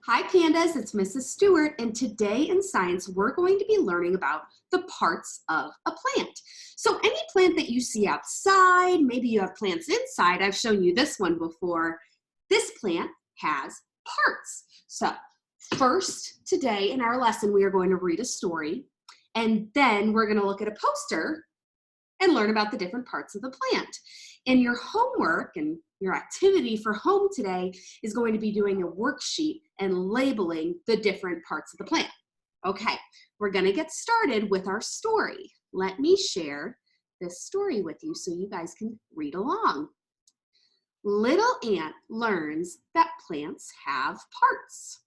Hi Pandas, it's Mrs. Stewart, and today in science we're going to be learning about the parts of a plant. So any plant that you see outside, maybe you have plants inside, I've shown you this one before, this plant has parts. So first today in our lesson we are going to read a story, and then we're going to look at a poster and learn about the different parts of the plant. And your homework and your activity for home today is going to be doing a worksheet and labeling the different parts of the plant. Okay, we're going to get started with our story. Let me share this story with you so you guys can read along. Little Ant learns that plants have parts.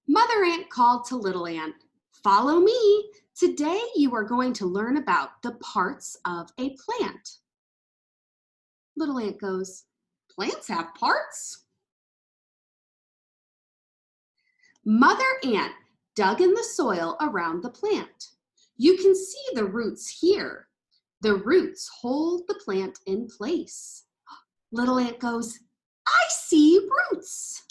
Mother Ant called to Little Ant, "Follow me. Today you are going to learn about the parts of a plant." Little Ant goes, "Plants have parts?" Mother Ant dug in the soil around the plant. You can see the roots here. The roots hold the plant in place. Little Ant goes, "I see roots."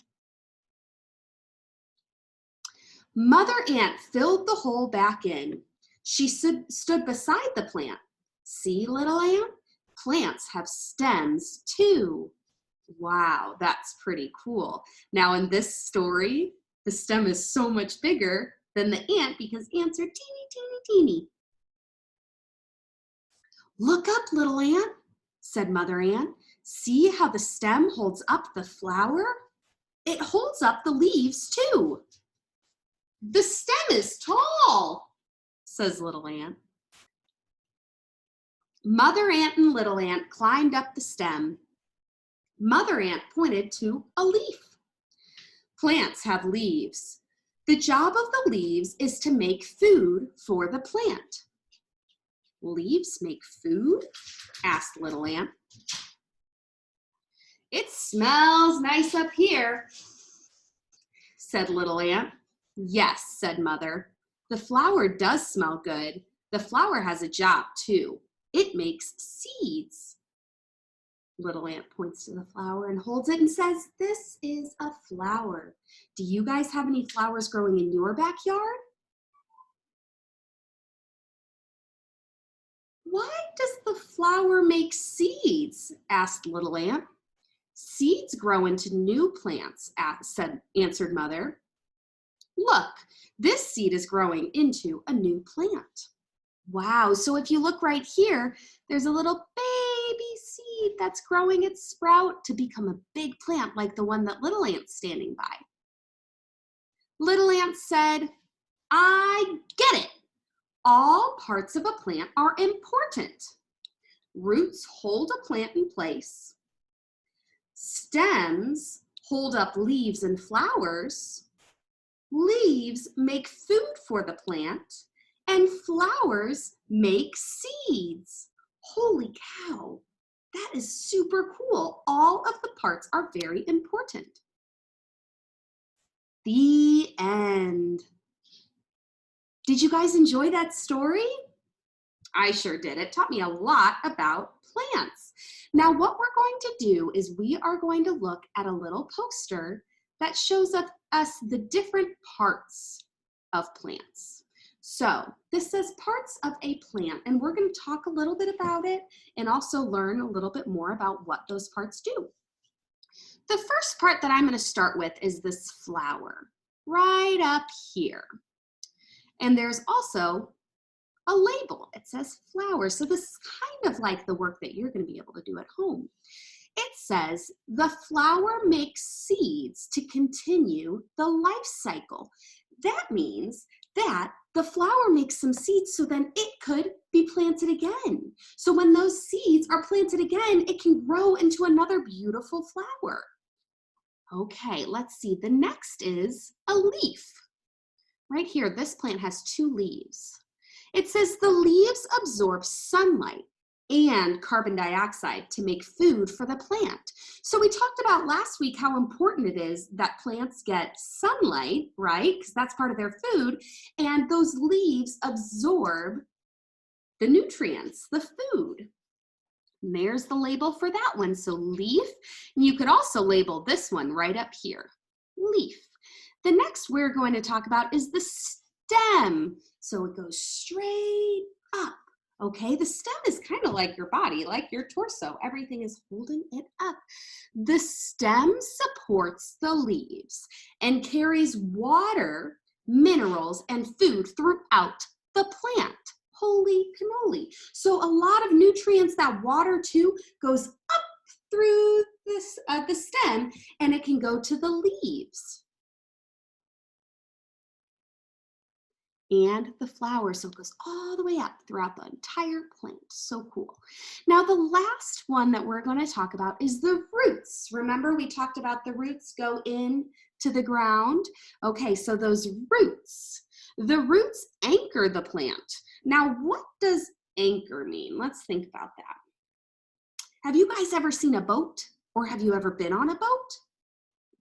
Mother Ant filled the hole back in. She stood beside the plant. "See, Little Ant? Plants have stems too." Wow, that's pretty cool. Now in this story, the stem is so much bigger than the ant because ants are teeny, teeny, teeny. "Look up, Little Ant," said Mother Ant. "See how the stem holds up the flower? It holds up the leaves too." "The stem is tall," says Little Ant. Mother Ant and Little Ant climbed up the stem. Mother Ant pointed to a leaf. "Plants have leaves. The job of the leaves is to make food for the plant." "Leaves make food?" asked Little Ant. "It smells nice up here," said Little Ant. "Yes," said Mother. "The flower does smell good. The flower has a job too. It makes seeds." Little Ant points to the flower and holds it and says, "This is a flower. Do you guys have any flowers growing in your backyard?" "Why does the flower make seeds?" asked Little Ant. "Seeds grow into new plants," answered Mother. "Look, this seed is growing into a new plant." Wow, so if you look right here, there's a little baby seed that's growing its sprout to become a big plant like the one that Little Ant's standing by. Little Ant said, "I get it. All parts of a plant are important. Roots hold a plant in place. Stems hold up leaves and flowers. Leaves make food for the plant, and flowers make seeds." Holy cow, that is super cool. All of the parts are very important. The end. Did you guys enjoy that story? I sure did. It taught me a lot about plants. Now what we're going to do is we are going to look at a little poster that shows us the different parts of plants. So this says parts of a plant, and we're going to talk a little bit about it and also learn a little bit more about what those parts do. The first part that I'm going to start with is this flower right up here. And there's also a label. It says flower. So this is kind of like the work that you're going to be able to do at home. It says the flower makes seeds to continue the life cycle. That means that the flower makes some seeds so then it could be planted again. So when those seeds are planted again, it can grow into another beautiful flower. Okay, let's see. The next is a leaf. Right here, this plant has 2 leaves. It says the leaves absorb sunlight and carbon dioxide to make food for the plant. So we talked about last week how important it is that plants get sunlight, right? Because that's part of their food. And those leaves absorb the nutrients, the food. And there's the label for that one. So leaf, and you could also label this one right up here, leaf. The next we're going to talk about is the stem. So it goes straight up. Okay, the stem is kind of like your body, like your torso. Everything is holding it up. The stem supports the leaves and carries water, minerals, and food throughout the plant. Holy cannoli. So a lot of nutrients, that water too, goes up through this, the stem, and it can go to the leaves and the flower. So it goes all the way up throughout the entire plant. So cool. Now the last one that we're going to talk about is the roots. Remember we talked about the roots go in to the ground? Okay, so those roots, the roots anchor the plant. Now what does anchor mean? Let's think about that. Have you guys ever seen a boat, or have you ever been on a boat?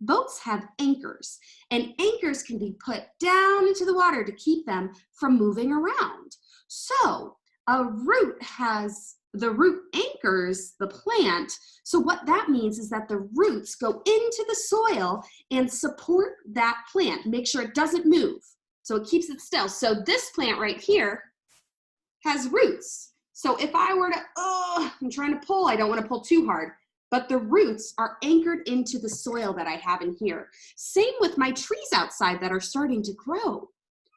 Boats have anchors, and anchors can be put down into the water to keep them from moving around. So a root the root anchors the plant. So what that means is that the roots go into the soil and support that plant, make sure it doesn't move. So it keeps it still. So this plant right here has roots. So if I were to, I'm trying to pull, I don't want to pull too hard, but the roots are anchored into the soil that I have in here. Same with my trees outside that are starting to grow.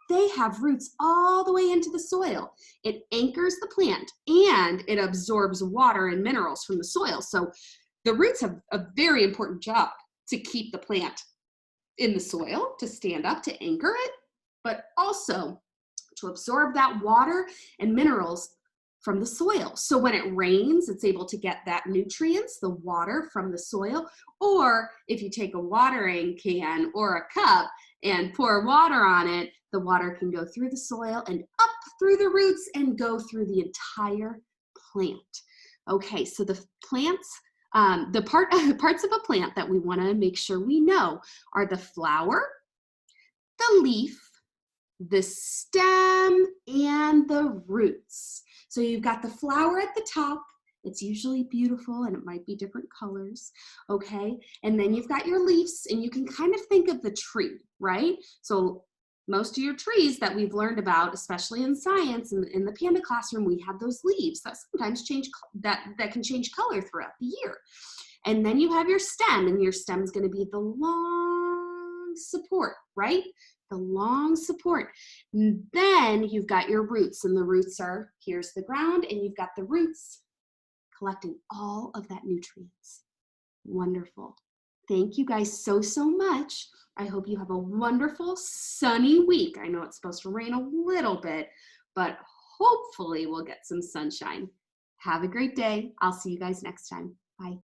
They have roots all the way into the soil. It anchors the plant and it absorbs water and minerals from the soil. So the roots have a very important job to keep the plant in the soil, to stand up, to anchor it, but also to absorb that water and minerals from the soil. So when it rains, it's able to get that nutrients, the water from the soil. Or if you take a watering can or a cup and pour water on it, the water can go through the soil and up through the roots and go through the entire plant. Okay, so the plants, parts of a plant that we want to make sure we know are the flower, the leaf, the stem, and the roots. So you've got the flower at the top. It's usually beautiful and it might be different colors, okay? And then you've got your leaves, and you can kind of think of the tree, right? So most of your trees that we've learned about, especially in science and in the Panda classroom, we have those leaves that sometimes change, that can change color throughout the year. And then you have your stem, and your stem is going to be the long support, right? The long support. And then you've got your roots, and the roots are, here's the ground, and you've got the roots collecting all of that nutrients. Wonderful. Thank you guys so much. I hope you have a wonderful sunny week. I know it's supposed to rain a little bit, but hopefully we'll get some sunshine. Have a great day. I'll see you guys next time. Bye.